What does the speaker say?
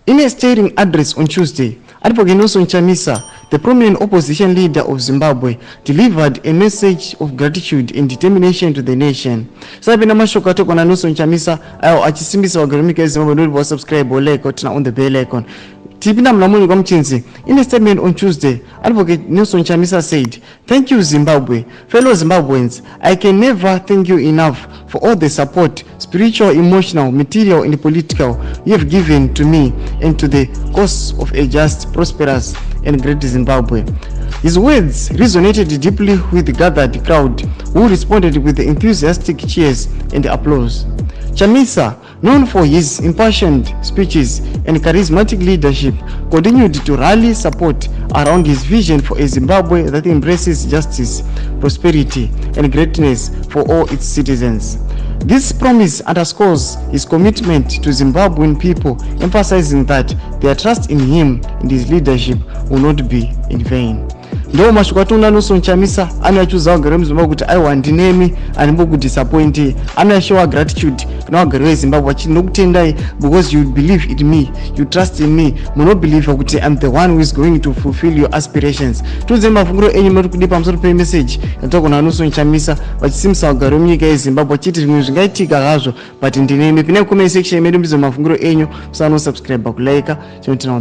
In a stirring address on Tuesday, Advocate Nelson Chamisa, the prominent opposition leader of Zimbabwe, delivered a message of gratitude and determination to the nation. Sabina mashoka toko na Nelson Chamisa ayo achisimbisa wagarimika Zimbabwe ndipo subscribe oleko tina on the bell icon. Tipina mlamuni kwa mchinzi. In a statement on Tuesday, Advocate Nelson Chamisa said, "Thank you Zimbabwe. Fellow Zimbabweans, I can never thank you enough for all the support, spiritual, emotional, material and political you have given to me and to the cause of a just, prosperous and great Zimbabwe." His words resonated deeply with the gathered crowd, who responded with enthusiastic cheers and applause. Chamisa, known for his impassioned speeches and charismatic leadership, continued to rally support around his vision for a Zimbabwe that embraces justice, prosperity, and greatness for all its citizens. This promise underscores his commitment to Zimbabwean people, emphasizing that their trust in him and his leadership will not be in vain. Ndo mashukatuna Nelson Chamisa anachuza wagare mZimbabwe kuti aiwa ndinemi animbo kudisappoint anashowa gratitude kuna wagare weZimbabwe achiti ndokutendai because you believe in me, you trust in me, munobelieve kuti I'm the one who is going to fulfill your aspirations. Tuze mafunguro enyu muri kudipa msoro pe message yatoko na Nelson Chamisa vachisimisa wagare munyika yeZimbabwe achiti zvimwe zvingaitika hazvo but ndinemi. Pina comment section medu mbizo mafunguro enyu musano subscribe kulike chinotina